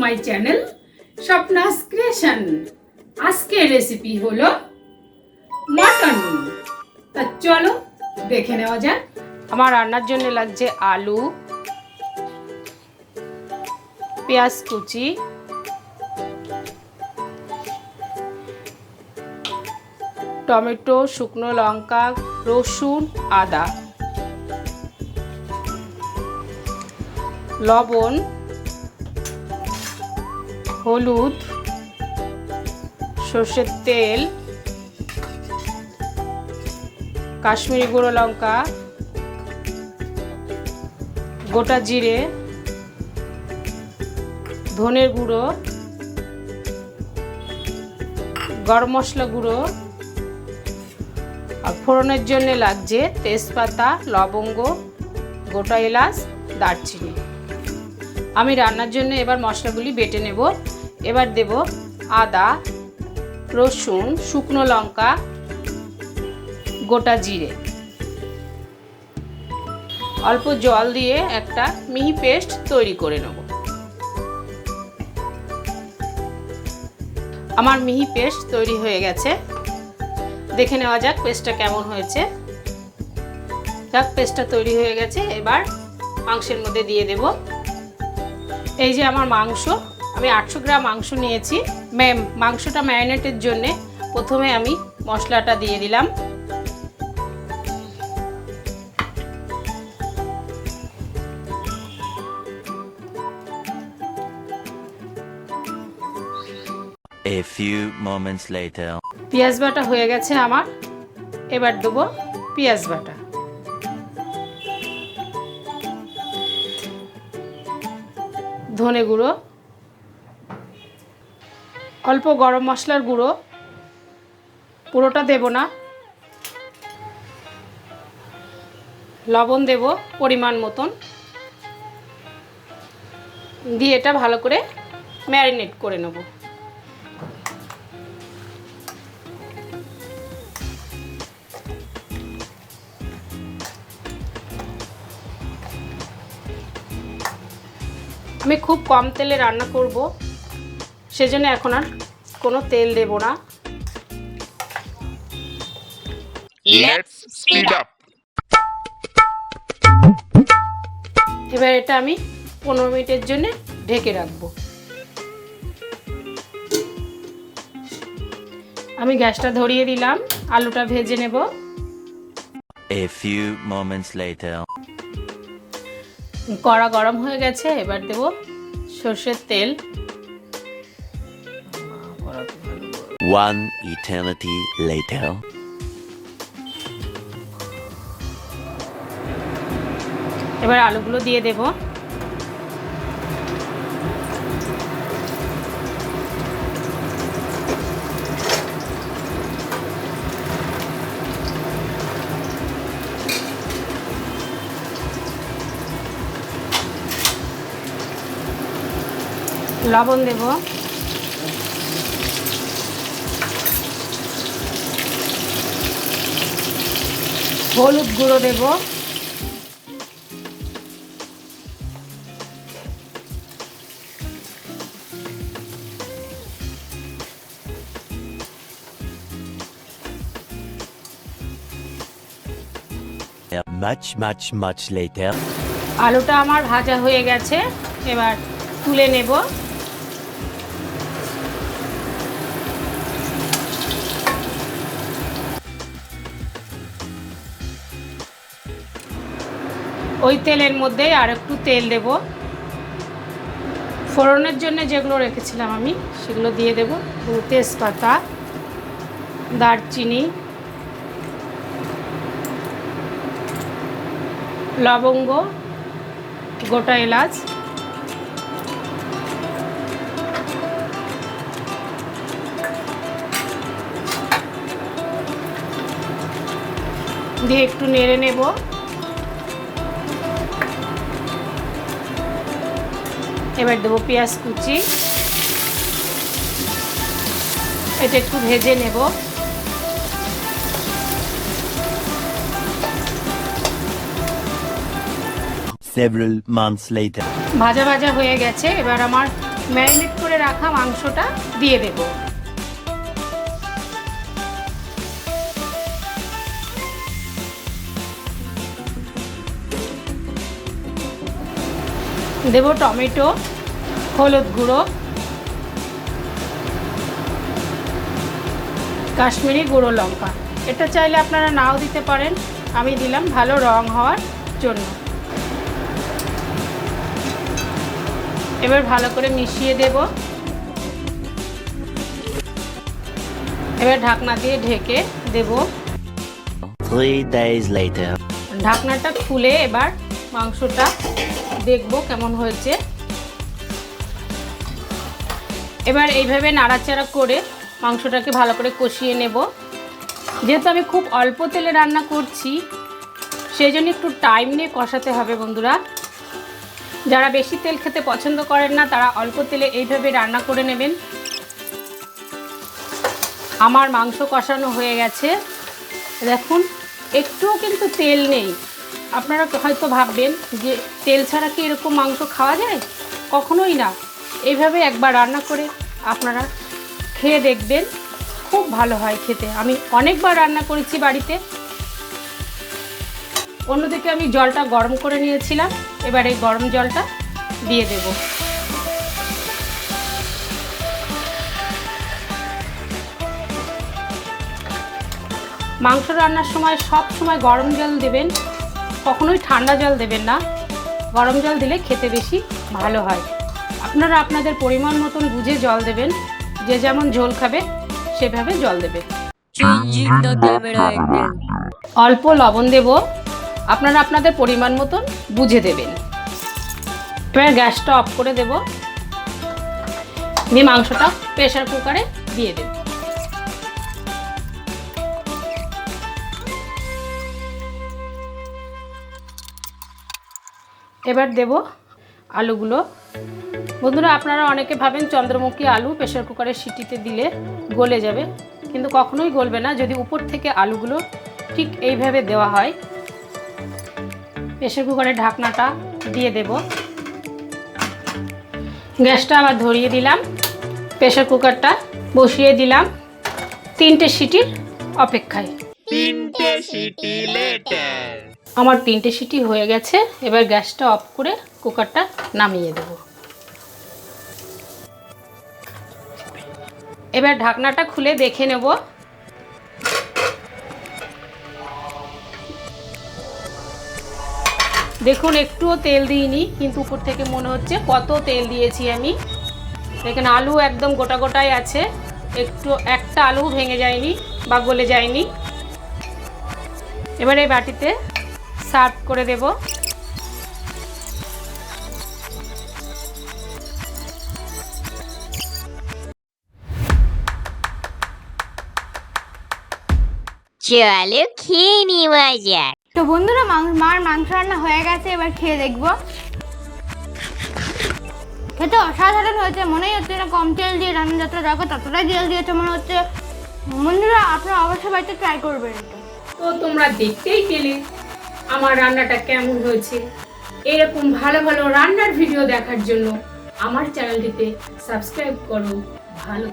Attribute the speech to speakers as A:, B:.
A: My channel স্বপ্নাস creation. আজকের recipe হলো mutton. তা চলো দেখে নেওয়া যাক। আমার রান্নার জন্য লাগছে আলু, পেঁয়াজ কুচি, টমেটো, শুকনো লঙ্কা, রসুন, আদা, লবণ, হলুদ, সর্ষের তেল, কাশ্মীরি গুঁড়ো লঙ্কা, গোটা জিরে, ধনের গুঁড়ো, গরম মশলা গুঁড়ো, আর ফোড়নের জন্য লাগছে তেজপাতা, লবঙ্গ, গোটা এলাচ, দারচিনি। আমি রান্নার জন্য এবার মশলাগুলি বেটে নেব। এবার দেব আদা, রসুন, শুকনো লঙ্কা, গোটা জিরে। অল্প জল দিয়ে একটা মিহি পেস্ট তৈরি করে নেব। আমার মিহি পেস্ট তৈরি হয়ে গেছে। দেখে নেওয়া যাক পেস্টটা কেমন হয়েছে। যাক, পেস্টটা তৈরি হয়ে গেছে। এবার মাংসের মধ্যে দিয়ে দেব। এই যে আমার মাংস, আমি 800 গ্রাম মাংস নিয়েছি। মাংসটা ম্যারিনেটের জন্যে প্রথমে আমি মশলাটা দিয়ে দিলাম।
B: A few moments later.
A: পেঁয়াজ বাটা হয়ে গেছে আমার। এবার দেবো পেঁয়াজ বাটা, ধনে গুঁড়ো, অল্প গরম মশলার গুঁড়ো, পুরোটা দেব না, লবণ দেব পরিমাণ মতন, দিয়ে এটা ভালো করে ম্যারিনেট করে নেব। আমি খুব কম তেলে রান্না করব, সেজন্য এখন আর কোনো তেল দেব না।
C: Let's speed up.
A: এবার এটা আমি 15 মিনিটের জন্য ঢেকে রাখব। আমি গ্যাসটা ধরিয়ে দিলাম, আলুটা ভেজে নেব।
B: A few moments later.
A: কড়া গরম হয়ে গেছে। এবার দেব সর্ষের তেল।
B: One eternity later.
A: এবার আলুগুলো দিয়ে দেব। লবণ দেব, হলুদ গুঁড়ো দেব,
B: Much later.
A: আলুটা আমার ভাজা হয়ে গেছে। এবার তুলে নেব। ওই তেলের মধ্যে আর একটু তেল দেব। ফোড়নের জন্য যেগুলো রেখেছিলাম আমি সেগুলো দিয়ে দেব। তেজপাতা, দারচিনি, লবঙ্গ, গোটা এলাচ, দিয়ে একটু নেড়ে নেব। এবার দেবো পেঁয়াজ কুচি, এটা একটু ভেজে নেব।
B: Several months later.
A: ভাজা ভাজা হয়ে গেছে। এবার আমার ম্যারিনেট করে রাখা মাংসটা দিয়ে দেব। দেব টমেটো, হলুদ গুঁড়ো, কাশ্মীরি গুঁড়ো লঙ্কা। এটা চাইলে আপনারা নাও দিতে পারেন, আমি দিলাম ভালো রং হওয়ার জন্য। এবার ভালো করে মিশিয়ে দেব। এবার ঢাকনা দিয়ে ঢেকে দেব।
B: 3 days later.
A: ঢাকনাটা খুলে এবার মাংসটা দেখব কেমন হয়েছে। এবার এইভাবে নাড়াচাড়া করে মাংসটাকে ভালো করে কষিয়ে নেব। যেহেতু আমি খুব অল্প তেলে রান্না করছি, সেই জন্য একটু টাইম নিয়ে কষাতে হবে বন্ধুরা। যারা বেশি তেল খেতে পছন্দ করেন না, তারা অল্প তেলে এইভাবে রান্না করে নেবেন। আমার মাংস কষানো হয়ে গেছে, দেখুন একটুও কিন্তু তেল নেই। আপনারা হয়তো ভাববেন যে তেল ছাড়া কি এরকম মাংস খাওয়া যায়? কখনোই না। এইভাবে একবার রান্না করে আপনারা খেয়ে দেখবেন, খুব ভালো হয় খেতে। আমি অনেকবার রান্না করেছি বাড়িতে। অন্যদিকে আমি জলটা গরম করে নিয়েছিলাম, এবার এই গরম জলটা দিয়ে দেব। মাংস রান্নার সময় সব সময় গরম জল দেবেন, কখনোই ঠান্ডা জল দেবেন না। গরম জল দিলে খেতে বেশি ভালো হয়। আপনারা আপনাদের পরিমাণ মতন বুঝে জল দেবেন, যে যেমন ঝোল খাবে সেভাবে জল দেবে। অল্প লবণ দেব, আপনারা আপনাদের পরিমাণ মতন বুঝে দেবেন। এবার গ্যাসটা অফ করে দেব, দিয়ে মাংসটা প্রেসার কুকারে দিয়ে দেব। এবার দেব আলুগুলো। বন্ধুরা, আপনারা অনেকে ভাবেন চন্দ্রমুখী আলু প্রেসার কুকারের সিটিতে দিলে গলে যাবে, কিন্তু কখনোই গলবে না যদি উপর থেকে আলুগুলো ঠিক এইভাবে দেওয়া হয়। প্রেসার কুকারের ঢাকনাটা দিয়ে দেব। গ্যাসটা আবার ধরিয়ে দিলাম, প্রেসার কুকারটা বসিয়ে দিলাম 3টে সিটির অপেক্ষায়।
C: 3টে সিটি লেটার।
A: আমার 3টে সিটি হয়ে গেছে। এবার গ্যাসটা অফ করে কুকারটা নামিয়ে দেব। এবার ঢাকনাটা খুলে দেখে নেব। দেখুন একটুও তেল দিইনি, কিন্তু উপর থেকে মনে হচ্ছে কত তেল দিয়েছি আমি। দেখেন আলু একদম গোটা গোটাই আছে, একটা আলু ভেঙে যায়নি বা গলে যায়নি। এবার এই বাটিতে সার্ভ করে দেব।
D: চলো খেয়ে নেওয়া যাক।
E: তো বন্ধুরা, মার মাংস রান্না হয়ে গেছে, এবার খেয়ে দেখবো। খেতে অসাধারণ হয়েছে, মনেই হচ্ছে না কম তেল দিয়ে রান্না যতটা দরকার ততটাই তেল দিয়েছে মনে হচ্ছে। বন্ধুরা, আপনারা অবশ্যই বাড়িতে ট্রাই করবেন এটা।
A: তো তোমরা দেখতেই পেলে আমার রান্নাটা কেমন হয়েছে। এরকম ভালো ভালো রান্নার ভিডিও দেখার জন্য আমার চ্যানেলটিতে সাবস্ক্রাইব করো। ভালো